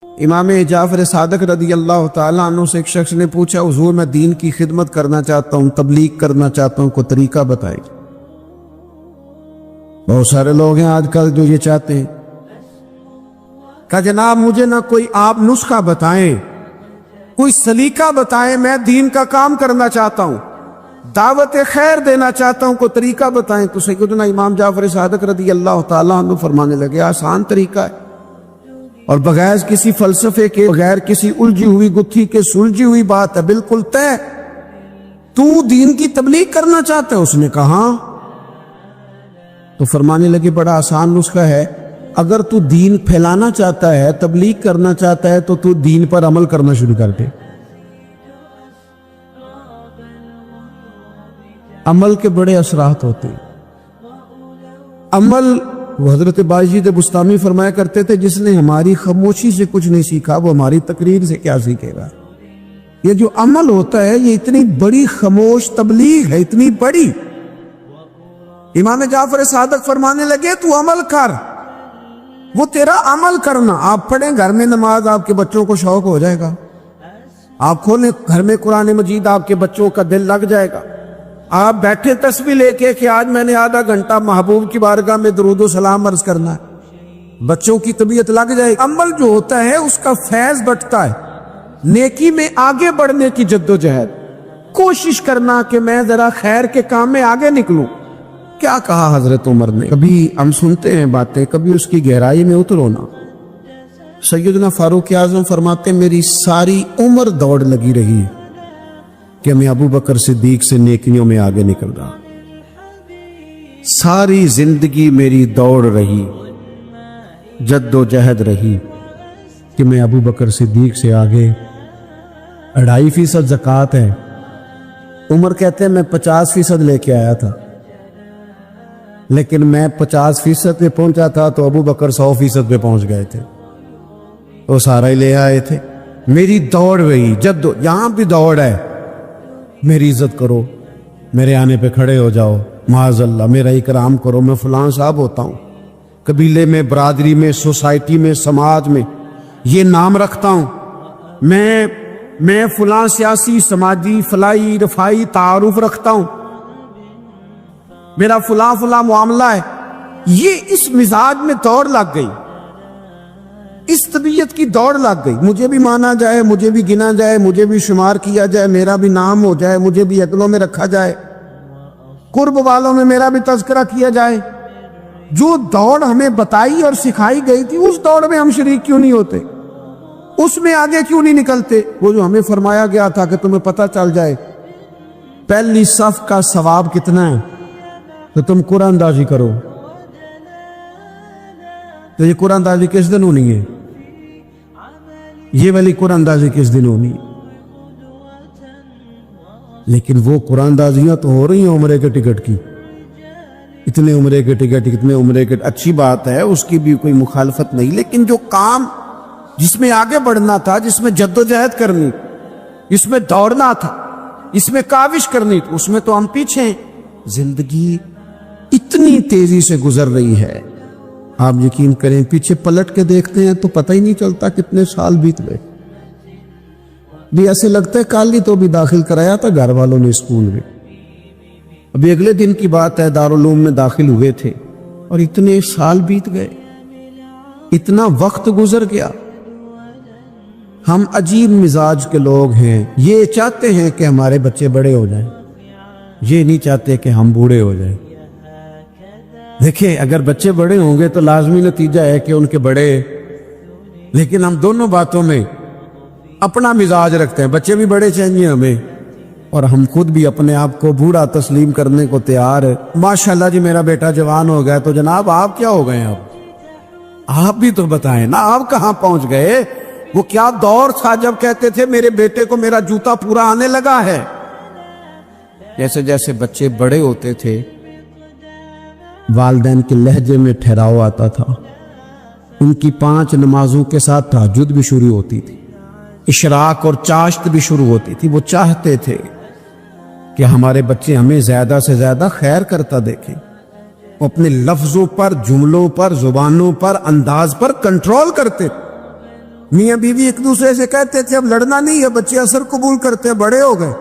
امام جعفر صادق رضی اللہ تعالیٰ عنہ سے ایک شخص نے پوچھا حضور میں دین کی خدمت کرنا چاہتا ہوں، تبلیغ کرنا چاہتا ہوں، کوئی طریقہ بتائیں۔ بہت سارے لوگ ہیں آج کل جو یہ چاہتے ہیں کہ جناب مجھے نہ کوئی آپ نسخہ بتائیں، کوئی سلیقہ بتائیں، میں دین کا کام کرنا چاہتا ہوں، دعوت خیر دینا چاہتا ہوں، کوئی طریقہ بتائیں۔ تو سیدنا امام جعفر صادق رضی اللہ تعالیٰ عنہ فرمانے لگے آسان طریقہ ہے، اور بغیر کسی فلسفے کے، بغیر کسی الجھی ہوئی گتھی کے سلجھی ہوئی بات ہے، بالکل طے۔ تو دین کی تبلیغ کرنا چاہتا ہے؟ اس نے کہا۔ تو فرمانے لگے بڑا آسان نسخہ ہے، اگر تو دین پھیلانا چاہتا ہے، تبلیغ کرنا چاہتا ہے، تو دین پر عمل کرنا شروع کر دے۔ عمل کے بڑے اثرات ہوتے ہیں۔ عمل، وہ حضرت باجید بستامی فرمایا کرتے تھے جس نے ہماری خاموشی سے کچھ نہیں سیکھا وہ ہماری تقریر سے کیا سیکھے گا۔ یہ جو عمل ہوتا ہے یہ اتنی بڑی خاموش تبلیغ ہے، اتنی بڑی۔ امام جعفر صادق فرمانے لگے تو عمل کر، وہ تیرا عمل کرنا۔ آپ پڑھیں گھر میں نماز، آپ کے بچوں کو شوق ہو جائے گا۔ آپ کھولیں گھر میں قرآن مجید، آپ کے بچوں کا دل لگ جائے گا۔ آپ بیٹھے تسبیح لے کے کہ آج میں نے آدھا گھنٹہ محبوب کی بارگاہ میں درود و سلام عرض کرنا ہے، بچوں کی طبیعت لگ جائے گی۔ عمل جو ہوتا ہے اس کا فیض بٹتا ہے، نیکی میں آگے بڑھنے کی جد و جہد، کوشش کرنا کہ میں ذرا خیر کے کام میں آگے نکلوں۔ کیا کہا حضرت عمر نے؟ کبھی ہم سنتے ہیں باتیں، کبھی اس کی گہرائی میں اترو نا۔ سیدنا فاروق اعظم فرماتے ہیں میری ساری عمر دوڑ لگی رہی ہے کہ میں ابو بکر صدیق سے نیکیوں میں آگے نکل رہا، ساری زندگی میری دوڑ رہی، جد و جہد رہی کہ میں ابو بکر صدیق سے آگے۔ 2.5% زکوٰۃ ہے، عمر کہتے ہیں میں 50% لے کے آیا تھا، لیکن میں 50% پہ پہنچا تھا تو ابو بکر 100% پہ پہنچ گئے تھے، وہ سارا ہی لے آئے تھے۔ میری دوڑ رہی، یہاں بھی دوڑ ہے، میری عزت کرو، میرے آنے پہ کھڑے ہو جاؤ، معاذ اللہ میرا اکرام کرو، میں فلاں صاحب ہوتا ہوں، قبیلے میں، برادری میں، سوسائٹی میں، سماج میں یہ نام رکھتا ہوں، میں فلاں سیاسی، سماجی، فلائی، رفائی تعارف رکھتا ہوں، میرا فلاں معاملہ ہے۔ یہ اس مزاج میں دوڑ لگ گئی، اس طبیعت کی دوڑ لگ گئی، مجھے بھی مانا جائے، مجھے بھی گنا جائے، مجھے بھی شمار کیا جائے، میرا بھی نام ہو جائے، مجھے بھی عدلوں میں رکھا جائے، قرب والوں میں میرا بھی تذکرہ کیا جائے۔ جو دوڑ ہمیں بتائی اور سکھائی گئی تھی اس دوڑ میں ہم شریک کیوں نہیں ہوتے؟ اس میں آگے کیوں نہیں نکلتے؟ وہ جو ہمیں فرمایا گیا تھا کہ تمہیں پتہ چل جائے پہلی صف کا ثواب کتنا ہے تو تم قرآن اندازی کرو۔ تو یہ قرآن اندازی کس دن ہونی ہے؟ یہ والی قرآن اندازی کس دن ہونی؟ لیکن وہ قرآن اندازیاں تو ہو رہی ہیں عمرے کے ٹکٹ کی، اتنے عمرے کے ٹکٹ، اتنے عمرے کے، اچھی بات ہے، اس کی بھی کوئی مخالفت نہیں، لیکن جو کام جس میں آگے بڑھنا تھا، جس میں جد و جہد کرنی، جس میں دوڑنا تھا، اس میں کاوش کرنی تھی، اس میں تو ہم پیچھے ہیں۔ زندگی اتنی تیزی سے گزر رہی ہے، آپ یقین کریں پیچھے پلٹ کے دیکھتے ہیں تو پتہ ہی نہیں چلتا کتنے سال بیت گئے۔ بھی ایسے لگتا ہے کل ہی تو بھی داخل کرایا تھا گھر والوں نے اسکول میں، ابھی اگلے دن کی بات ہے دارالعلوم میں داخل ہوئے تھے اور اتنے سال بیت گئے، اتنا وقت گزر گیا۔ ہم عجیب مزاج کے لوگ ہیں، یہ چاہتے ہیں کہ ہمارے بچے بڑے ہو جائیں، یہ نہیں چاہتے کہ ہم بوڑھے ہو جائیں۔ دیکھیں اگر بچے بڑے ہوں گے تو لازمی نتیجہ ہے کہ ان کے بڑے، لیکن ہم دونوں باتوں میں اپنا مزاج رکھتے ہیں، بچے بھی بڑے چاہیے ہمیں اور ہم خود بھی اپنے آپ کو بوڑھا تسلیم کرنے کو تیار ہے۔ ماشاءاللہ جی میرا بیٹا جوان ہو گیا، تو جناب آپ کیا ہو گئے؟ اب آپ بھی تو بتائیں نا، آپ کہاں پہنچ گئے؟ وہ کیا دور تھا جب کہتے تھے میرے بیٹے کو میرا جوتا پورا آنے لگا ہے۔ جیسے جیسے بچے بڑے ہوتے تھے والدین کے لہجے میں ٹھہراؤ آتا تھا، ان کی 5 نمازوں کے ساتھ تہجد بھی شروع ہوتی تھی، اشراق اور چاشت بھی شروع ہوتی تھی۔ وہ چاہتے تھے کہ ہمارے بچے ہمیں زیادہ سے زیادہ خیر کرتا دیکھیں، وہ اپنے لفظوں پر، جملوں پر، زبانوں پر، انداز پر کنٹرول کرتے۔ میاں بیوی ایک دوسرے سے کہتے تھے اب لڑنا نہیں ہے، بچے اثر قبول کرتے ہیں، بڑے ہو گئے،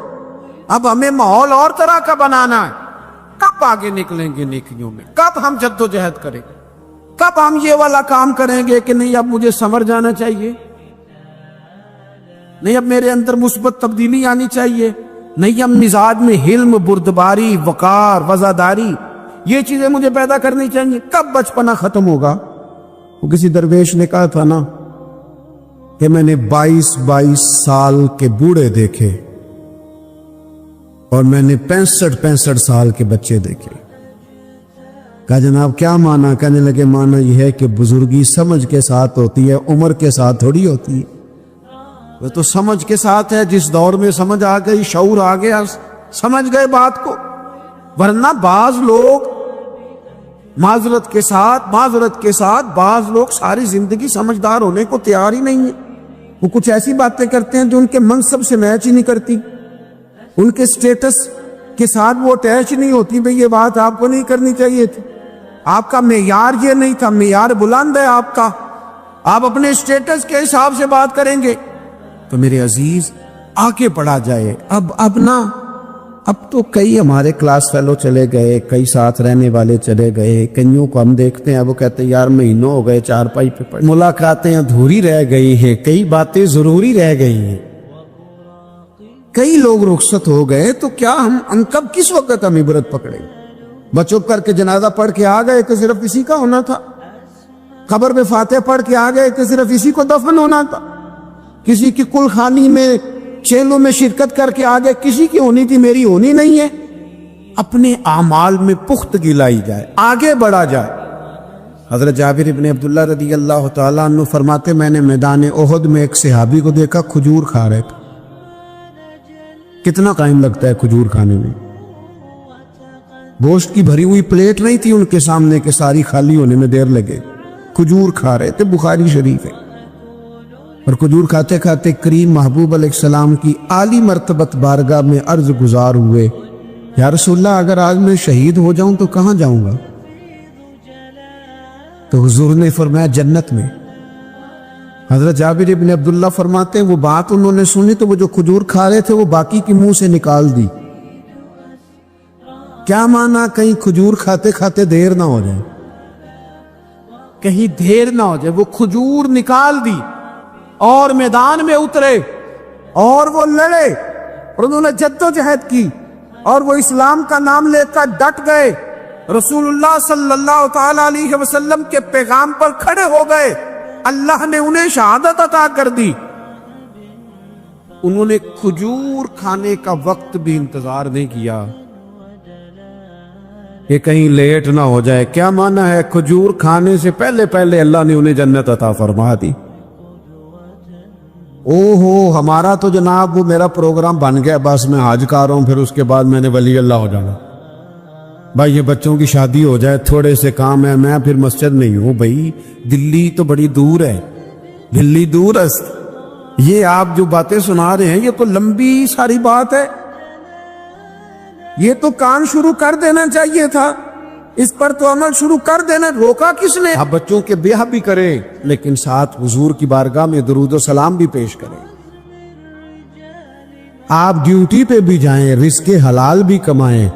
اب ہمیں ماحول اور طرح کا بنانا ہے۔ کب آگے نکلیں گے نیکیوں میں؟ کب ہم جد و جہد کریں گے؟ کب ہم یہ والا کام کریں گے کہ نہیں اب مجھے سنور جانا چاہیے، نہیں اب میرے اندر مثبت تبدیلی آنی چاہیے، نہیں اب مزاج میں حلم، بردباری، وقار، وفاداری، یہ چیزیں مجھے پیدا کرنی چاہیے؟ کب بچپنا ختم ہوگا؟ وہ کسی درویش نے کہا تھا نا کہ میں نے 22 سال کے بوڑھے دیکھے اور میں نے 65 سال کے بچے دیکھے۔ کہا جناب کیا معنی؟ کہنے لگے معنی یہ ہے کہ بزرگی سمجھ کے ساتھ ہوتی ہے، عمر کے ساتھ تھوڑی ہوتی ہے۔ وہ تو سمجھ کے ساتھ ہے، جس دور میں سمجھ آ گئی، شعور آ گیا، سمجھ گئے بات کو۔ ورنہ بعض لوگ معذرت کے ساتھ بعض لوگ ساری زندگی سمجھدار ہونے کو تیار ہی نہیں ہیں۔ وہ کچھ ایسی باتیں کرتے ہیں جو ان کے منصب سے میچ ہی نہیں کرتی، ان کے سٹیٹس کے ساتھ وہ اٹیچ نہیں ہوتی۔ بھئی یہ بات آپ کو نہیں کرنی چاہیے تھی، آپ کا معیار یہ نہیں تھا، معیار بلند ہے آپ کا، آپ اپنے سٹیٹس کے حساب سے بات کریں گے۔ تو میرے عزیز آگے بڑھا جائے۔ اب تو کئی ہمارے کلاس فیلو چلے گئے، کئی ساتھ رہنے والے چلے گئے، کئیوں کو ہم دیکھتے ہیں وہ کہتے ہیں یار مہینوں ہو گئے چارپائی پہ پڑے، ملاقاتیں ادھوری رہ گئی ہیں، کئی باتیں ضروری رہ گئی ہیں، کئی لوگ رخصت ہو گئے، تو کیا ہم کب کس وقت ہم عبرت پکڑیں؟ بس چپ کر کے جنازہ پڑھ کے آ گئے تو صرف اسی کا ہونا تھا، قبر پہ فاتح پڑھ کے آ گئے تو صرف اسی کو دفن ہونا تھا، کسی کی کل خانی میں چیلوں میں شرکت کر کے آگے کسی کی ہونی تھی، میری ہونی نہیں ہے۔ اپنے اعمال میں پختگی لائی جائے، آگے بڑھا جائے۔ حضرت جابر ابن عبداللہ رضی اللہ تعالیٰ عنہ فرماتے میں نے میدان احد میں ایک صحابی کو دیکھا کھجور کھا رہے تھے۔ کتنا ٹائم لگتا ہے کھجور کھانے میں؟ گوشت کی بھری ہوئی پلیٹ نہیں تھی ان کے سامنے کہ ساری خالی ہونے میں دیر لگے، کھجور کھا رہے تھے، بخاری شریف ہے۔ اور کھجور کھاتے کھاتے کریم محبوب علیہ السلام کی عالی مرتبت بارگاہ میں عرض گزار ہوئے یا رسول اللہ اگر آج میں شہید ہو جاؤں تو کہاں جاؤں گا؟ تو حضور نے فرمایا جنت میں۔ حضرت جابر ابن عبداللہ فرماتے ہیں وہ بات انہوں نے سنی تو وہ جو کھجور کھا رہے تھے وہ باقی کے منہ سے نکال دی۔ کیا معنی؟ کہیں کھجور کھاتے کھاتے دیر نہ ہو جائے، کہیں دیر نہ ہو جائے۔ وہ کھجور نکال دی اور میدان میں اترے اور وہ لڑے اور انہوں نے جد و جہد کی اور وہ اسلام کا نام لے کر ڈٹ گئے، رسول اللہ صلی اللہ تعالی علیہ وسلم کے پیغام پر کھڑے ہو گئے، اللہ نے انہیں شہادت عطا کر دی۔ انہوں نے کھجور کھانے کا وقت بھی انتظار نہیں کیا کہ کہیں لیٹ نہ ہو جائے۔ کیا معنی ہے؟ کھجور کھانے سے پہلے پہلے اللہ نے انہیں جنت عطا فرما دی۔ ہمارا تو جناب وہ میرا پروگرام بن گیا، بس میں حج کر رہا ہوں، پھر اس کے بعد میں نے ولی اللہ ہو جانا۔ بھائی یہ بچوں کی شادی ہو جائے، تھوڑے سے کام ہے، میں پھر مسجد نہیں ہوں۔ بھائی دلی تو بڑی دور ہے، دلی دور ہے۔ یہ آپ جو باتیں سنا رہے ہیں یہ تو لمبی ساری بات ہے، یہ تو کام شروع کر دینا چاہیے تھا، اس پر تو عمل شروع کر دینا، روکا کس نے؟ آپ بچوں کے بیاہ بھی کریں لیکن ساتھ حضور کی بارگاہ میں درود و سلام بھی پیش کریں۔ آپ ڈیوٹی پہ بھی جائیں، رزق حلال بھی کمائیں،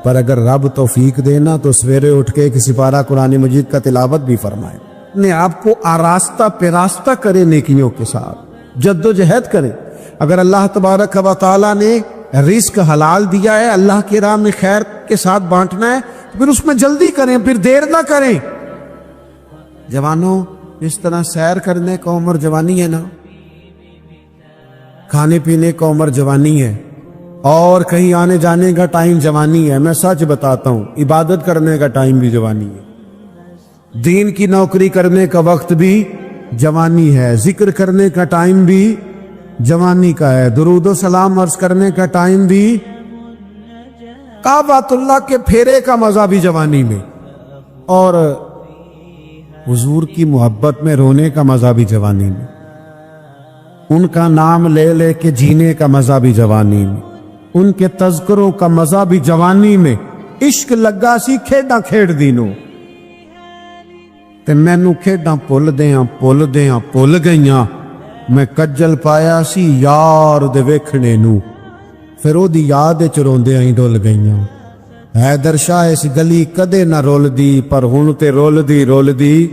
پر اگر رب توفیق دینا تو سویرے اٹھ کے کسی پارہ قرآن مجید کا تلاوت بھی فرمائیں، اپنے آپ کو آراستہ پیراستہ کریں، نیکیوں کے ساتھ جد و جہد کریں۔ اگر اللہ تبارک و تعالیٰ نے رزق حلال دیا ہے، اللہ کی راہ میں خیر کے ساتھ بانٹنا ہے، پھر اس میں جلدی کریں، پھر دیر نہ کریں۔ جوانوں اس طرح سیر کرنے کا عمر جوانی ہے نا، کھانے پینے کا عمر جوانی ہے، اور کہیں آنے جانے کا ٹائم جوانی ہے۔ میں سچ بتاتا ہوں، عبادت کرنے کا ٹائم بھی جوانی ہے، دین کی نوکری کرنے کا وقت بھی جوانی ہے، ذکر کرنے کا ٹائم بھی جوانی کا ہے، درود و سلام عرض کرنے کا ٹائم بھی، کعبۃ اللہ کے پھیرے کا مزہ بھی جوانی میں، اور حضور کی محبت میں رونے کا مزہ بھی جوانی میں، ان کا نام لے لے کے جینے کا مزہ بھی جوانی میں، ان کے تذکروں کا مزہ بھی جوانی میں۔ عشق لگا سی کھیڈاں کھیڑ دینوں تے مینوں کھیڈاں پل دیاں پل گئیاں، میں کجل پایا سی یار دے ویکھنے نو، پھر او دی یاد وچ روندے ای ڈل گئیاں۔ حیدر شاہ اس گلی کدے نہ رول دی، پر ہن تے رول دی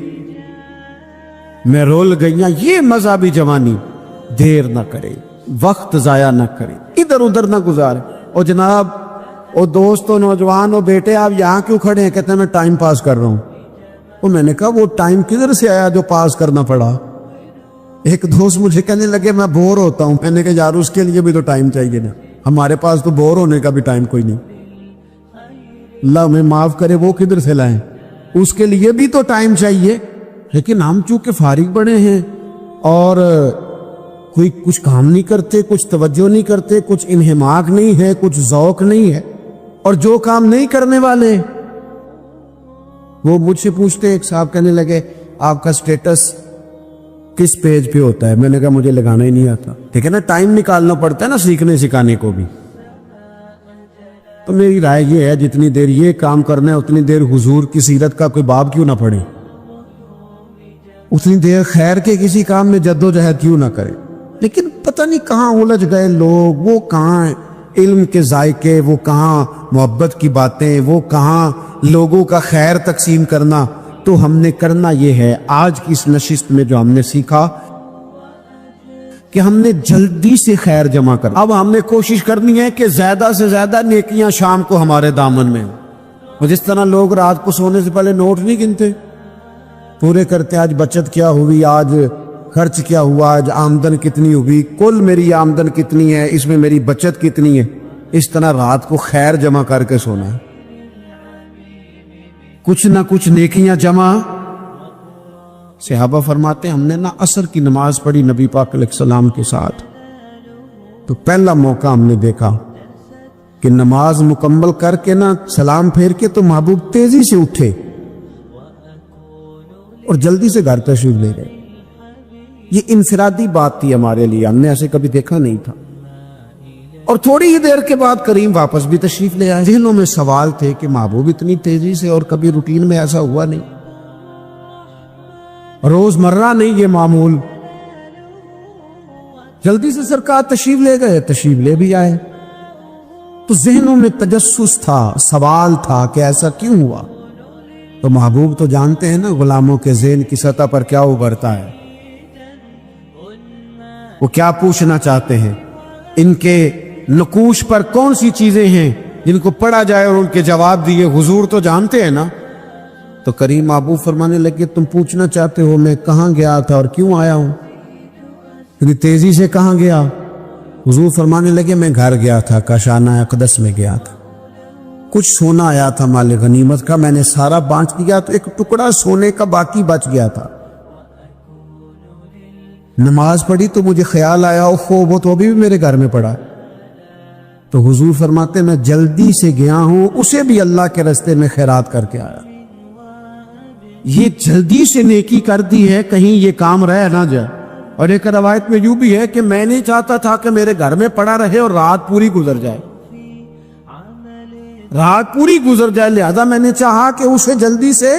میں رول گئیاں۔ یہ مذہبی جوانی دیر نہ کرے، وقت ضائع نہ کرے، ادھر ادھر نہ گزارے۔ او جناب او دوست و نوجوان و بیٹے آپ یہاں کیوں کھڑے ہیں؟ کہتے ہیں میں ٹائم پاس کر رہا ہوں۔ اور میں نے کہا وہ ٹائم کدھر سے آیا جو پاس کرنا پڑا؟ ایک دوست مجھے کہنے لگے میں بور ہوتا ہوں۔ میں نے کہا یار اس کے لیے بھی تو ٹائم چاہیے نا، ہمارے پاس تو بور ہونے کا بھی ٹائم کوئی نہیں۔ اللہ ہمیں معاف کرے، وہ کدھر سے لائیں؟ اس کے لیے بھی تو ٹائم چاہیے۔ لیکن ہم چونکہ فارغ بڑے ہیں اور کوئی کچھ کام نہیں کرتے، کچھ توجہ نہیں کرتے، کچھ انہماک نہیں ہے، کچھ ذوق نہیں ہے، اور جو کام نہیں کرنے والے وہ مجھ سے پوچھتے، ایک صاحب کہنے لگے آپ کا سٹیٹس کس پیج پہ ہوتا ہے؟ میں نے کہا مجھے لگانا ہی نہیں آتا۔ ٹھیک ہے نا، ٹائم نکالنا پڑتا ہے نا سیکھنے سکھانے کو بھی۔ تو میری رائے یہ ہے جتنی دیر یہ کام کرنا ہے اتنی دیر حضور کی سیرت کا کوئی باب کیوں نہ پڑھے، اتنی دیر خیر کے کسی کام میں جد و جہد کیوں نہ کرے۔ لیکن پتہ نہیں کہاں الجھ گئے لوگ، وہ کہاں علم کے ذائقے، وہ کہاں محبت کی باتیں، وہ کہاں لوگوں کا خیر تقسیم کرنا۔ تو ہم نے کرنا یہ ہے آج کی اس نشست میں جو ہم نے سیکھا کہ ہم نے جلدی سے خیر جمع کر، اب ہم نے کوشش کرنی ہے کہ زیادہ سے زیادہ نیکیاں شام کو ہمارے دامن میں ہوں۔ جس طرح لوگ رات کو سونے سے پہلے نوٹ نہیں گنتے، پورے کرتے آج بچت کیا ہوئی، آج خرچ کیا ہوا، آج آمدن کتنی ہوئی، کل میری آمدن کتنی ہے، اس میں میری بچت کتنی ہے۔ اس طرح رات کو خیر جمع کر کے سونا ہے، کچھ نہ کچھ نیکیاں جمع۔ صحابہ فرماتے ہیں ہم نے نا عصر کی نماز پڑھی نبی پاک علیہ السلام کے ساتھ، تو پہلا موقع ہم نے دیکھا کہ نماز مکمل کر کے نا سلام پھیر کے تو محبوب تیزی سے اٹھے اور جلدی سے گھر تشریف لے گئے۔ یہ انفرادی بات تھی ہمارے لیے، ہم نے ایسے کبھی دیکھا نہیں تھا۔ اور تھوڑی ہی دیر کے بعد کریم واپس بھی تشریف لے آئے۔ ذہنوں میں سوال تھے کہ محبوب اتنی تیزی سے، اور کبھی روٹین میں ایسا ہوا نہیں، روز مرہ نہیں یہ معمول۔ جلدی سے سرکار تشریف لے گئے، تشریف لے بھی آئے، تو ذہنوں میں تجسس تھا، سوال تھا کہ ایسا کیوں ہوا۔ تو محبوب تو جانتے ہیں نا غلاموں کے ذہن کی سطح پر کیا ابھرتا ہے، وہ کیا پوچھنا چاہتے ہیں، ان کے نقوش پر کون سی چیزیں ہیں جن کو پڑھا جائے اور ان کے جواب دیے۔ حضور تو جانتے ہیں نا۔ تو کریم محبوب فرمانے لگے تم پوچھنا چاہتے ہو میں کہاں گیا تھا اور کیوں آیا ہوں؟ اتنی تیزی سے کہاں گیا؟ حضور فرمانے لگے میں گھر گیا تھا، کاشانہ اقدس میں گیا تھا، کچھ سونا آیا تھا مال غنیمت کا، میں نے سارا بانٹ دیا تو ایک ٹکڑا سونے کا باقی بچ گیا تھا۔ نماز پڑھی تو مجھے خیال آیا وہ تو ابھی بھی میرے گھر میں پڑا۔ تو حضور فرماتے میں جلدی سے گیا ہوں، اسے بھی اللہ کے راستے میں خیرات کر کے آیا۔ یہ جلدی سے نیکی کر دی ہے کہیں یہ کام رہ نہ جائے۔ اور ایک روایت میں یوں بھی ہے کہ میں نہیں چاہتا تھا کہ میرے گھر میں پڑا رہے اور رات پوری گزر جائے، رات پوری گزر جائے، لہذا میں نے چاہا کہ اسے جلدی سے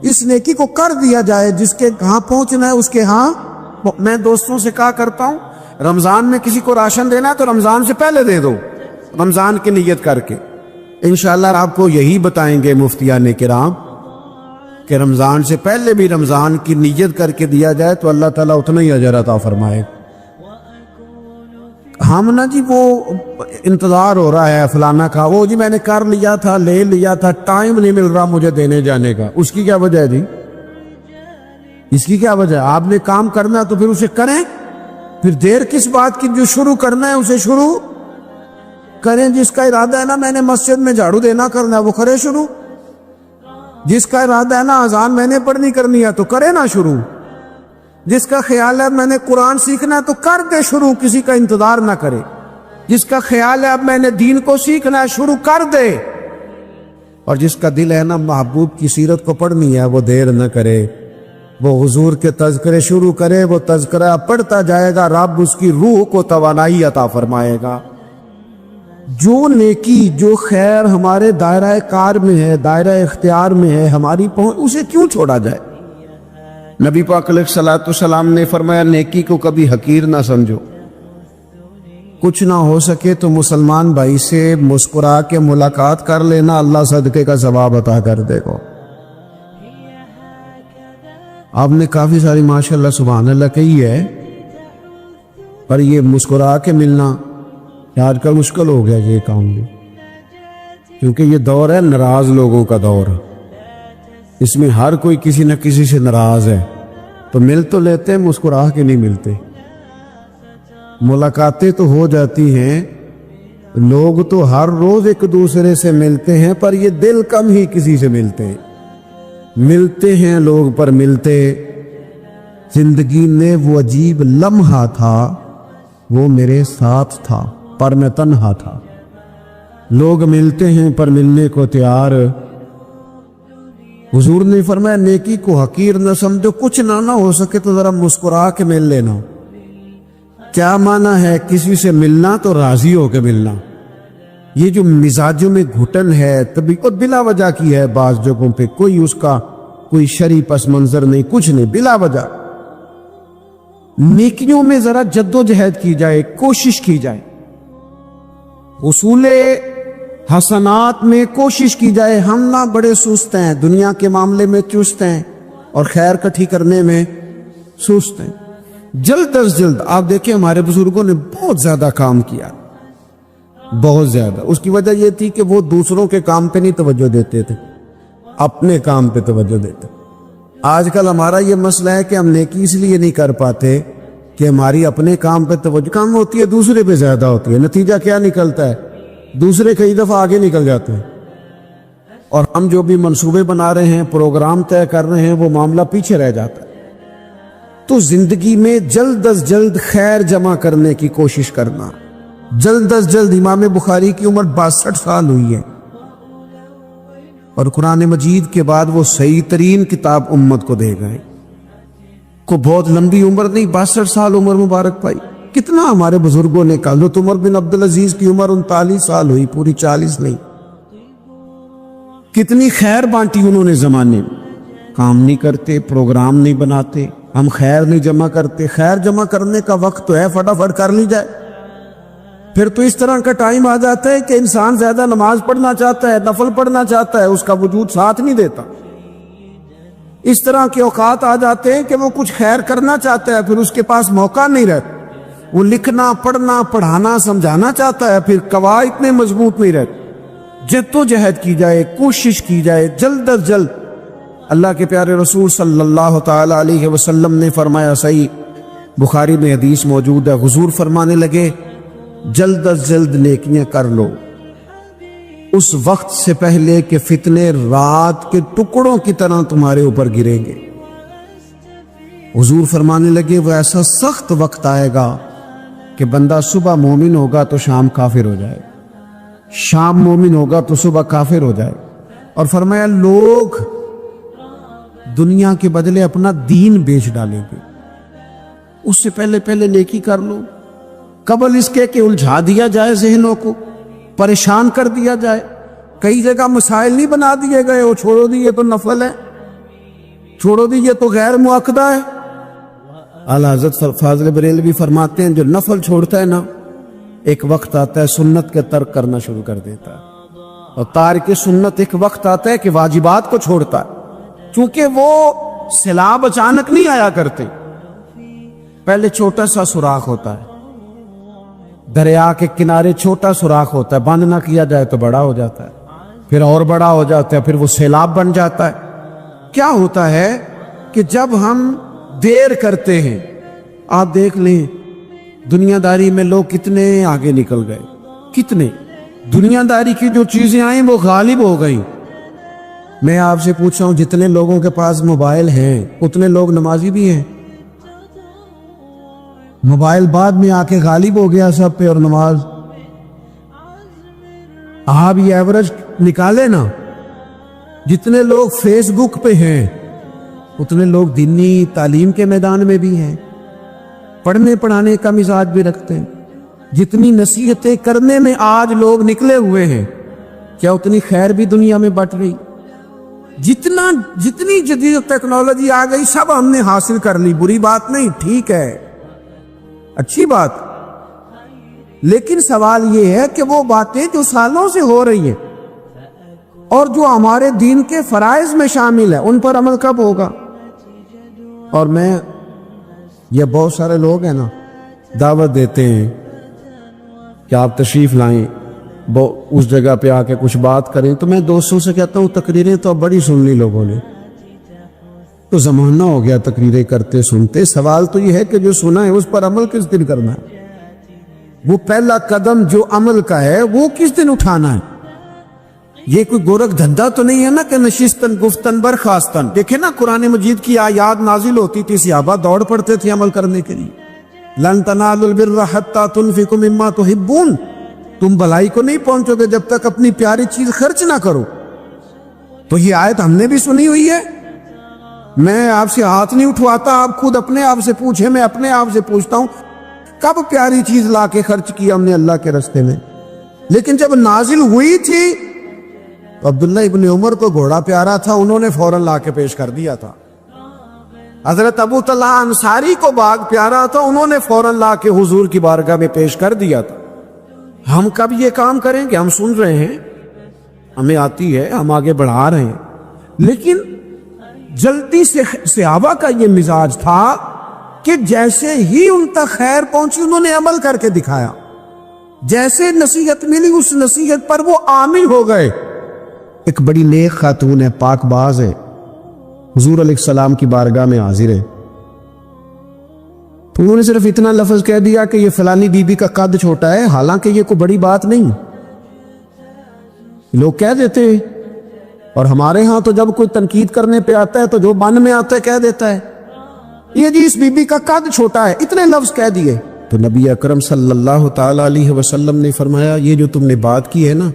اس نیکی کو کر دیا جائے، جس کے کہاں پہنچنا ہے اس کے ہاں۔ میں دوستوں سے کہا کرتا ہوں رمضان میں کسی کو راشن دینا ہے تو رمضان سے پہلے دے دو، رمضان کی نیت کر کے۔ انشاءاللہ آپ کو یہی بتائیں گے مفتیان کرام کہ رمضان سے پہلے بھی رمضان کی نیت کر کے دیا جائے تو اللہ تعالیٰ اتنا ہی اجر عطا فرمائے۔ ہم نا جی وہ انتظار ہو رہا ہے فلانا کا، وہ جی میں نے کر لیا تھا، لے لیا تھا، ٹائم نہیں مل رہا مجھے دینے جانے کا۔ اس کی کیا وجہ ہے جی؟ اس کی کیا وجہ ہے؟ آپ نے کام کرنا ہے تو پھر اسے کریں، پھر دیر کس بات کی؟ جو شروع کرنا ہے اسے شروع کریں۔ جس کا ارادہ ہے نا میں نے مسجد میں جھاڑو دینا کرنا ہے وہ کرے شروع، جس کا ارادہ ہے نا اذان میں نے پڑھنی کرنی ہے تو کرے نا شروع، جس کا خیال ہے میں نے قرآن سیکھنا ہے تو کر دے شروع، کسی کا انتظار نہ کرے۔ جس کا خیال ہے اب میں نے دین کو سیکھنا ہے شروع کر دے، اور جس کا دل ہے نا محبوب کی سیرت کو پڑھنی ہے وہ دیر نہ کرے، وہ حضور کے تذکرے شروع کرے، وہ تذکرہ پڑھتا جائے گا، رب اس کی روح کو توانائی عطا فرمائے گا۔ جو نیکی جو خیر ہمارے دائرہ کار میں ہے، دائرہ اختیار میں ہے، ہماری پہنچ، اسے کیوں چھوڑا جائے؟ نبی پاک علیہ الصلوۃ والسلام نے فرمایا نیکی کو کبھی حقیر نہ سمجھو، کچھ نہ ہو سکے تو مسلمان بھائی سے مسکرا کے ملاقات کر لینا، اللہ صدقے کا ثواب عطا کر دے گا۔ آپ نے کافی ساری ماشاءاللہ سبحان اللہ کہی ہے، پر یہ مسکرا کے ملنا آج کل مشکل ہو گیا یہ کام بھی، کیونکہ یہ دور ہے ناراض لوگوں کا دور، اس میں ہر کوئی کسی نہ کسی سے ناراض ہے، تو مل تو لیتے ہیں، مسکرا کے نہیں ملتے۔ ملاقاتیں تو ہو جاتی ہیں، لوگ تو ہر روز ایک دوسرے سے ملتے ہیں، پر یہ دل کم ہی کسی سے ملتے ہیں۔ ملتے ہیں لوگ پر ملتے، زندگی میں وہ عجیب لمحہ تھا، وہ میرے ساتھ تھا پر میں تنہا تھا۔ لوگ ملتے ہیں پر ملنے کو تیار۔ حضور نے فرمایا نیکی کو حقیر نہ سمجھو، کچھ نہ ہو سکے تو ذرا مسکرا کے مل لینا۔ کیا معنی ہے کسی سے ملنا؟ تو راضی ہو کے ملنا۔ یہ جو مزاجوں میں گھٹن ہے تبھی اور بلا وجہ کی ہے، بعض جگہوں پہ کوئی اس کا کوئی شرعی پس منظر نہیں، کچھ نہیں، بلا وجہ۔ نیکیوں میں ذرا جد و جہد کی جائے، کوشش کی جائے، حصول حسنات میں کوشش کی جائے۔ ہم نہ بڑے سست ہیں، دنیا کے معاملے میں چست ہیں اور خیر کٹھی کرنے میں سست ہیں۔ جلد از جلد آپ دیکھیں ہمارے بزرگوں نے بہت زیادہ کام کیا، بہت زیادہ۔ اس کی وجہ یہ تھی کہ وہ دوسروں کے کام پہ نہیں توجہ دیتے تھے، اپنے کام پہ توجہ دیتے۔ آج کل ہمارا یہ مسئلہ ہے کہ ہم نیکی اس لیے نہیں کر پاتے کہ ہماری اپنے کام پہ توجہ کم ہوتی ہے، دوسرے پہ زیادہ ہوتی ہے۔ نتیجہ کیا نکلتا ہے؟ دوسرے کئی دفعہ آگے نکل جاتے ہیں، اور ہم جو بھی منصوبے بنا رہے ہیں، پروگرام طے کر رہے ہیں، وہ معاملہ پیچھے رہ جاتا ہے۔ تو زندگی میں جلد از جلد خیر جمع کرنے کی کوشش کرنا۔ جلد از جلد امام بخاری کی عمر 62 سال ہوئی ہے، اور قرآن مجید کے بعد وہ صحیح ترین کتاب امت کو دے گئے۔ کو بہت لمبی عمر نہیں، 62 سال عمر مبارک پائی۔ کتنا ہمارے بزرگوں نے کہا، حضرت عمر بن عبدالعزیز کی عمر 39 سال ہوئی، پوری 40 نہیں۔ کتنی خیر بانٹی انہوں نے زمانے میں۔ کام نہیں کرتے، پروگرام نہیں بناتے، ہم خیر نہیں جمع کرتے۔ خیر جمع کرنے کا وقت تو ہے، فٹافٹ کر لی جائے۔ پھر تو اس طرح کا ٹائم آ جاتا ہے کہ انسان زیادہ نماز پڑھنا چاہتا ہے، نفل پڑھنا چاہتا ہے، اس کا وجود ساتھ نہیں دیتا۔ اس طرح کے اوقات آ جاتے ہیں کہ وہ کچھ خیر کرنا چاہتا ہے، پھر اس کے پاس موقع نہیں رہتا۔ وہ لکھنا، پڑھنا، پڑھانا، سمجھانا چاہتا ہے، پھر قواعد اتنے مضبوط نہیں رہتے۔ جد و جہد کی جائے، کوشش کی جائے، جلد از جلد۔ اللہ کے پیارے رسول صلی اللہ تعالی علیہ وسلم نے فرمایا، صحیح بخاری میں حدیث موجود ہے، حضور فرمانے لگے جلد از جلد نیکیاں کر لو اس وقت سے پہلے کہ فتنے رات کے ٹکڑوں کی طرح تمہارے اوپر گریں گے۔ حضور فرمانے لگے وہ ایسا سخت وقت آئے گا کہ بندہ صبح مومن ہوگا تو شام کافر ہو جائے، شام مومن ہوگا تو صبح کافر ہو جائے۔ اور فرمایا لوگ دنیا کے بدلے اپنا دین بیچ ڈالیں گے۔ اس سے پہلے نیکی کر لو، قبل اس کے کہ الجھا دیا جائے، ذہنوں کو پریشان کر دیا جائے۔ کئی جگہ مسائل نہیں بنا دیے گئے، وہ چھوڑو دی یہ تو نفل ہے، چھوڑو دی یہ تو غیر مؤکدہ ہے۔ اعلیٰ حضرت فاضل بریلوی فرماتے ہیں جو نفل چھوڑتا ہے نا، ایک وقت آتا ہے سنت کے ترک کرنا شروع کر دیتا ہے، اور تارک سنت ایک وقت آتا ہے کہ واجبات کو چھوڑتا ہے، چونکہ وہ سیلاب اچانک نہیں آیا کرتے۔ پہلے چھوٹا سا سوراخ ہوتا ہے، دریا کے کنارے چھوٹا سوراخ ہوتا ہے، بند نہ کیا جائے تو بڑا ہو جاتا ہے، پھر اور بڑا ہو جاتا ہے، پھر وہ سیلاب بن جاتا ہے۔ کیا ہوتا ہے کہ جب ہم دیر کرتے ہیں، آپ دیکھ لیں دنیا داری میں لوگ کتنے آگے نکل گئے، کتنے دنیا داری کی جو چیزیں آئیں وہ غالب ہو گئیں۔ میں آپ سے پوچھ رہا ہوں جتنے لوگوں کے پاس موبائل ہیں اتنے لوگ نمازی بھی ہیں؟ موبائل بعد میں آ کے غالب ہو گیا سب پہ، اور نماز آپ یہ ایوریج نکالے نا، جتنے لوگ فیس بک پہ ہیں اتنے لوگ دینی تعلیم کے میدان میں بھی ہیں، پڑھنے پڑھانے کا مزاج بھی رکھتے ہیں۔ جتنی نصیحتیں کرنے میں آج لوگ نکلے ہوئے ہیں، کیا اتنی خیر بھی دنیا میں بٹ رہی؟ جتنی جدید ٹیکنالوجی آ گئی سب ہم نے حاصل کر لی، بری بات نہیں، ٹھیک ہے، اچھی بات، لیکن سوال یہ ہے کہ وہ باتیں جو سالوں سے ہو رہی ہیں اور جو ہمارے دین کے فرائض میں شامل ہے ان پر عمل کب ہوگا؟ اور یہ بہت سارے لوگ ہیں نا دعوت دیتے ہیں کہ آپ تشریف لائیں، اس جگہ پہ آ کے کچھ بات کریں، تو میں دوستوں سے کہتا ہوں تقریریں تو اب بڑی سن لی لوگوں نے، تو زمانہ ہو گیا تقریریں کرتے سنتے، سوال تو یہ ہے کہ جو سنا ہے اس پر عمل کس دن کرنا ہے؟ وہ پہلا قدم جو عمل کا ہے وہ کس دن اٹھانا ہے؟ یہ کوئی گورکھ دھندا تو نہیں ہے نا کہ نشستن گفتن برخاستن۔ دیکھیں نا قرآن مجید کی آیات نازل ہوتی تھی، صحابہ دوڑ پڑتے تھے عمل کرنے کے لیے، لن تنالوا البر حتی تنفقوا مما تحبون، تم بھلائی کو نہیں پہنچو گے جب تک اپنی پیاری چیز خرچ نہ کرو۔ تو یہ آیت ہم نے بھی سنی ہوئی ہے، میں آپ سے ہاتھ نہیں اٹھواتا، آپ خود اپنے آپ سے پوچھیں، میں اپنے آپ سے پوچھتا ہوں کب پیاری چیز لا کے خرچ کی ہم نے اللہ کے راستے میں؟ لیکن جب نازل ہوئی تھی تو عبداللہ ابن عمر کو گھوڑا پیارا تھا، انہوں نے فوراً لا کے پیش کر دیا تھا۔ حضرت ابو طلحہ انصاری کو باغ پیارا تھا، انہوں نے فوراً لا کے حضور کی بارگاہ میں پیش کر دیا تھا۔ ہم کب یہ کام کریں کہ ہم سن رہے ہیں، ہمیں آتی ہے، ہم آگے بڑھا رہے ہیں، لیکن جلدی سے صحابہ کا یہ مزاج تھا کہ جیسے ہی ان تک خیر پہنچی انہوں نے عمل کر کے دکھایا، جیسے نصیحت ملی اس نصیحت پر وہ عامل ہو گئے۔ ایک بڑی نیک خاتون ہے، پاک باز ہے، حضور علیہ السلام کی بارگاہ میں حاضر ہے، تو انہوں نے صرف اتنا لفظ کہہ دیا کہ یہ فلانی بی بی کا قد چھوٹا ہے، حالانکہ یہ کوئی بڑی بات نہیں، لوگ کہہ دیتے ہیں، اور ہمارے ہاں تو جب کوئی تنقید کرنے پہ آتا ہے تو جو من میں آتا ہے کہہ دیتا ہے، یہ جی اس بی بی کا قد چھوٹا ہے، اتنے لفظ کہہ دیے۔ تو نبی اکرم صلی اللہ تعالی علیہ وسلم نے فرمایا یہ جو تم نے بات کی ہے نا،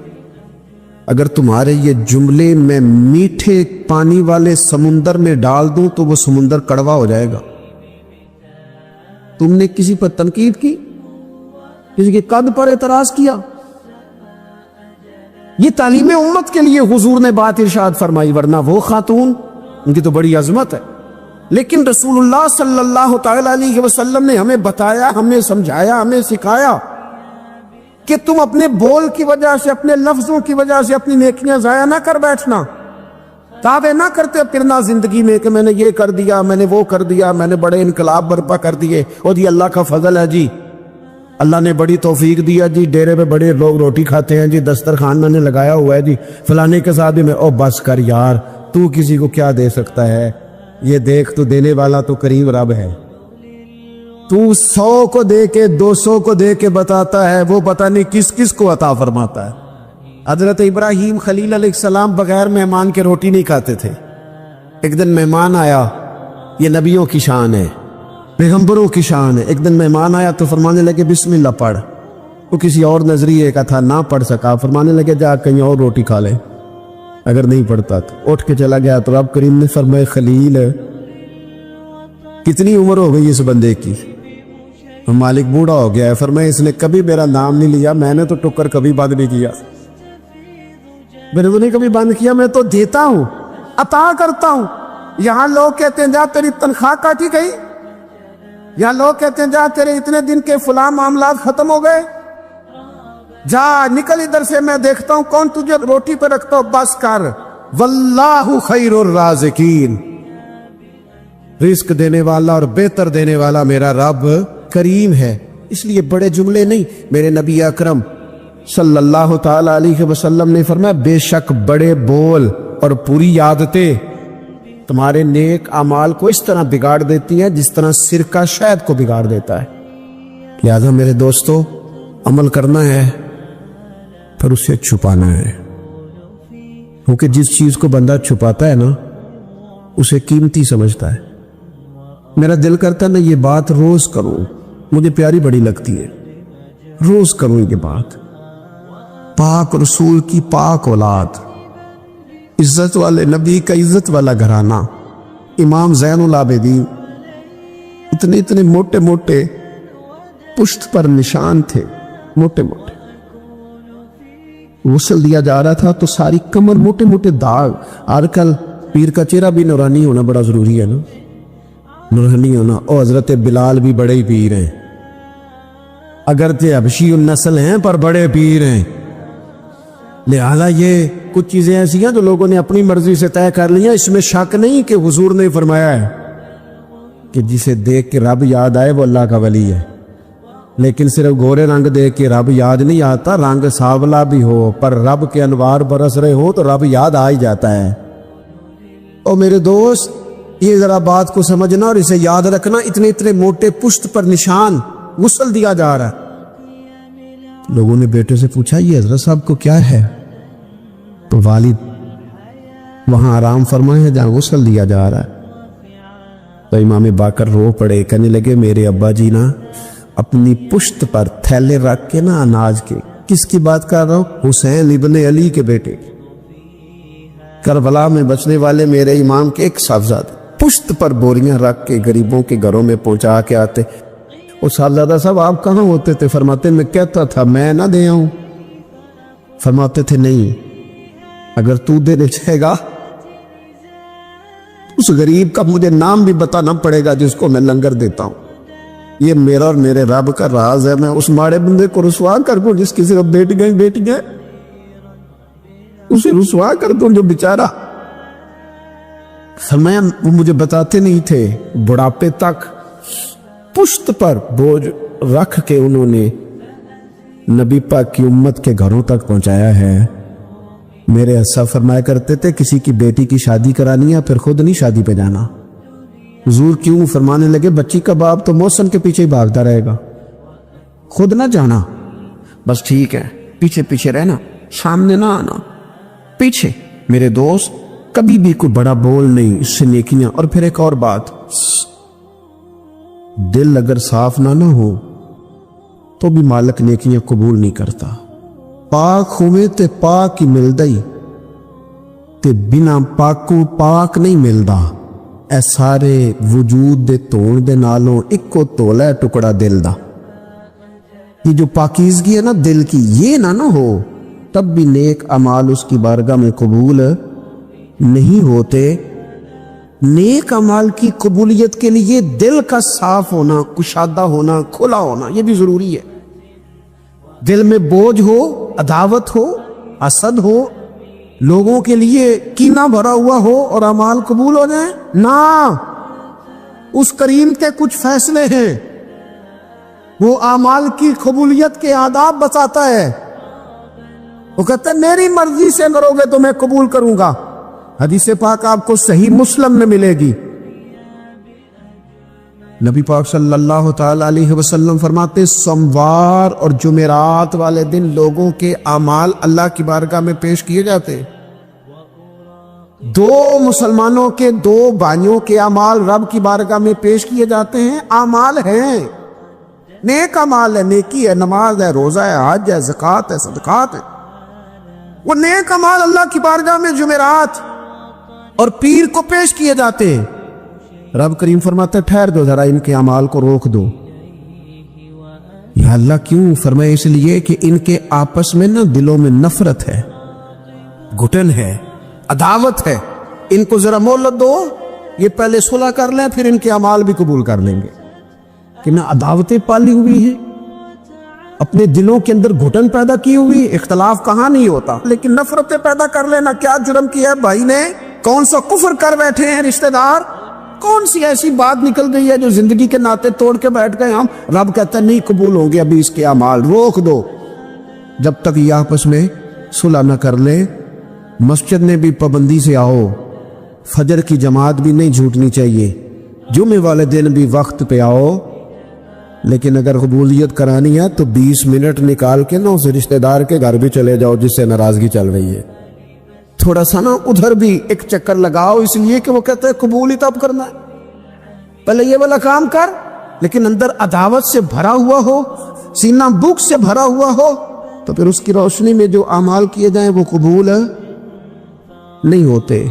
اگر تمہارے یہ جملے میں میٹھے پانی والے سمندر میں ڈال دوں تو وہ سمندر کڑوا ہو جائے گا۔ تم نے کسی پر تنقید کی، کسی کے قد پر اعتراض کیا، یہ تعلیم امت کے لیے حضور نے بات ارشاد فرمائی، ورنہ وہ خاتون ان کی تو بڑی عظمت ہے، لیکن رسول اللہ صلی اللہ تعالی علیہ وسلم نے ہمیں بتایا، ہمیں سمجھایا، ہمیں سکھایا کہ تم اپنے بول کی وجہ سے، اپنے لفظوں کی وجہ سے اپنی نیکیاں ضائع نہ کر بیٹھنا، دعوے نہ کرتے پھرنا زندگی میں کہ میں نے یہ کر دیا، میں نے وہ کر دیا، میں نے بڑے انقلاب برپا کر دیے، اور یہ اللہ کا فضل ہے جی، اللہ نے بڑی توفیق دیا جی، ڈیرے پہ بڑے لوگ روٹی کھاتے ہیں جی، دسترخوان میں نے لگایا ہوا ہے جی، فلانے کے ساتھ بھی میں، او بس کر یار، تو کسی کو کیا دے سکتا ہے، یہ دیکھ تو دینے والا تو کریم رب ہے، تو 100 کو دے کے 200 کو دے کے بتاتا ہے، وہ پتہ نہیں کس کس کو عطا فرماتا ہے۔ حضرت ابراہیم خلیل علیہ السلام بغیر مہمان کے روٹی نہیں کھاتے تھے۔ ایک دن مہمان آیا، یہ نبیوں کی شان ہے، پیغمبروں کی شان ہے، ایک دن مہمان آیا تو فرمانے لگے بسم اللہ پڑھ، وہ کسی اور نظریے کا تھا، نہ پڑھ سکا، فرمانے لگے جا کہیں اور روٹی کھا لے، اگر نہیں پڑھتا تو اٹھ کے چلا گیا، تو رب کریم نے فرمایا خلیل کتنی عمر ہو گئی اس بندے کی؟ مالک بوڑھا ہو گیا ہے، فرمایا اس نے کبھی میرا نام نہیں لیا، میں نے تو ٹکر کبھی بند نہیں کیا، میں نے تو نہیں کبھی بند کیا، میں تو دیتا ہوں، عطا کرتا ہوں۔ یہاں لوگ کہتے ہیں جا تیری تنخواہ کاٹی گئی، یہاں لوگ کہتے ہیں جا تیرے اتنے دن کے فلاں معاملات ختم ہو گئے، جا نکل ادھر سے، میں دیکھتا ہوں کون تجھے روٹی پہ رکھتا ہو، بس کر، واللہ خیر الرازقین، رزق دینے والا اور بہتر دینے والا میرا رب کریم ہے۔ اس لیے بڑے جملے نہیں، میرے نبی اکرم صلی اللہ تعالی علیہ وسلم نے فرمایا بے شک بڑے بول اور پوری عادتیں تمہارے نیک اعمال کو اس طرح بگاڑ دیتی ہیں جس طرح سرکہ شہد کو بگاڑ دیتا ہے۔ لہذا میرے دوستو، عمل کرنا ہے پھر اسے چھپانا ہے، کیونکہ جس چیز کو بندہ چھپاتا ہے نا اسے قیمتی سمجھتا ہے۔ میرا دل کرتا ہے میں یہ بات روز کروں، مجھے پیاری بڑی لگتی ہے، روز کروں یہ بات۔ پاک رسول کی پاک اولاد، عزت والے نبی کا عزت والا گھرانہ، امام زین العابدین، اتنے اتنے موٹے موٹے پشت پر نشان تھے، موٹے موٹے، غسل دیا جا رہا تھا تو ساری کمر موٹے موٹے داغ، آج کل پیر کا چہرہ بھی نورانی ہونا بڑا ضروری ہے نا, نورانی ہونا. اور حضرت بلال بھی بڑے ہی پیر ہیں, اگرچہ حبشی النسل ہیں پر بڑے پیر ہیں. لہذا یہ کچھ چیزیں ایسی ہیں جو لوگوں نے اپنی مرضی سے طے کر لی ہیں. اس میں شک نہیں کہ حضور نے فرمایا ہے کہ جسے دیکھ کے رب یاد آئے وہ اللہ کا ولی ہے, لیکن صرف گورے رنگ دیکھ کے رب یاد نہیں آتا, رنگ سانولا بھی ہو پر رب کے انوار برس رہے ہو تو رب یاد آ ہی جاتا ہے. اور میرے دوست, یہ ذرا بات کو سمجھنا اور اسے یاد رکھنا. اتنے موٹے پشت پر نشان غسل دیا جا رہا ہے. لوگوں نے بیٹے سے پوچھا یہ حضرت صاحب کو کیا ہے؟ تو والد وہاں آرام فرمائے ہیں جہاں غسل دیا جا رہا ہے. تو امام باقر رو پڑے, کہنے لگے میرے ابا جی نا اپنی پشت پر تھیلے رکھ کے نا اناج کے. کس کی بات کر رہا ہوں؟ حسین ابن علی کے بیٹے, کربلا میں بچنے والے میرے امام کے ایک صاحبزادے پشت پر بوریاں رکھ کے غریبوں کے گھروں میں پہنچا کے آتے. اور صاحبزادہ صاحب آپ کہاں ہوتے تھے؟ فرماتے میں کہتا تھا میں نہ دے آؤں. فرماتے تھے نہیں, اگر تو دینے چاہے گا اس غریب کا مجھے نام بھی بتانا پڑے گا جس کو میں لنگر دیتا ہوں. یہ میرا اور میرے رب کا راز ہے. میں اس ماڑے بندے کو رسوا کر دوں جس کی صرف بیٹی گئے اسے رسوا کر دوں جو بیچارہ. فرمایا وہ مجھے بتاتے نہیں تھے. بڑھاپے تک پشت پر بوجھ رکھ کے انہوں نے نبی پاک کی امت کے گھروں تک پہنچایا ہے. میرے اسا فرمایا کرتے تھے کسی کی بیٹی کی شادی کرانی ہے پھر خود نہیں شادی پہ جانا. حضور کیوں؟ فرمانے لگے بچی کا باپ تو محسن کے پیچھے ہی بھاگتا رہے گا, خود نہ جانا, بس ٹھیک ہے پیچھے پیچھے رہنا, سامنے نہ آنا, پیچھے. میرے دوست کبھی بھی کوئی بڑا بول نہیں, اس سے نیکیاں. اور پھر ایک اور بات, دل اگر صاف نہ ہو تو بھی مالک نیکیاں قبول نہیں کرتا. پاک ہوئے تے پاک ہی ملدائی تے بنا پاکوں پاک نہیں ملدا. اے سارے وجود دے تون دے نالوں ایک کو تولا ہے ٹکڑا دل دا. یہ جو پاکیزگی ہے نا دل کی, یہ نہ ہو تب بھی نیک اعمال اس کی بارگاہ میں قبول نہیں ہوتے. نیک اعمال کی قبولیت کے لیے دل کا صاف ہونا, کشادہ ہونا, کھلا ہونا یہ بھی ضروری ہے. دل میں بوجھ ہو, عداوت ہو, حسد ہو, لوگوں کے لیے کینہ بھرا ہوا ہو اور اعمال قبول ہو جائیں نہ. اس کریم کے کچھ فیصلے ہیں, وہ اعمال کی قبولیت کے آداب بتاتا ہے. وہ کہتا ہے میری مرضی سے کرو گے تو میں قبول کروں گا. حدیث پاک آپ کو صحیح مسلم میں ملے گی. نبی پاک صلی اللہ تعالی علیہ وسلم فرماتے سوموار اور جمعرات والے دن لوگوں کے اعمال اللہ کی بارگاہ میں پیش کیے جاتے. دو مسلمانوں کے دو بھائیوں کے اعمال رب کی بارگاہ میں پیش کیے جاتے ہیں. اعمال ہیں, نیک اعمال ہے, نیکی ہے, نماز ہے, روزہ ہے, حج ہے, زکوٰۃ ہے, صدقات ہے. وہ نیک اعمال اللہ کی بارگاہ میں جمعرات اور پیر کو پیش کیے جاتے ہیں. رب کریم فرماتا ہے ٹھہر دو ذرا, ان کے اعمال کو روک دو. یا اللہ کیوں؟ فرمائے اس لیے کہ ان کے آپس میں نا دلوں میں نفرت ہے, گھٹن ہے, عداوت ہے. ان کو ذرا مہلت دو, یہ پہلے صلح کر لیں پھر ان کے اعمال بھی قبول کر لیں گے. کہ نہ عداوتیں پالی ہوئی ہیں, اپنے دلوں کے اندر گھٹن پیدا کی ہوئی. اختلاف کہاں نہیں ہوتا, لیکن نفرتیں پیدا کر لینا. کیا جرم کیا ہے بھائی نے, کون سا کفر کر بیٹھے ہیں رشتہ دار, کون سی ایسی بات نکل گئی ہے جو زندگی کے ناطے توڑ کے بیٹھ گئے ہم. رب کہتا ہے نہیں قبول ہوں گے ابھی اس کے اعمال, روک دو جب تک یہ آپس میں صلح نہ کر لے. مسجد میں بھی پابندی سے آؤ, فجر کی جماعت بھی نہیں جھوٹنی چاہیے, جمعے والے دن بھی وقت پہ آؤ. لیکن اگر قبولیت کرانی ہے تو 20 منٹ نکال کے نا اس رشتہ دار کے گھر بھی چلے جاؤ جس سے ناراضگی چل رہی ہے. تھوڑا سا نا ادھر بھی ایک چکر لگاؤ, اس لیے کہ وہ کہتے ہیں قبول ہی تب کرنا ہے. پہلے یہ والا کام کر, لیکن اندر عداوت سے بھرا ہوا ہو, سینہ بھوک سے بھرا ہوا ہو, تو پھر اس کی روشنی میں جو اعمال کیے جائیں وہ قبول نہیں ہوتے.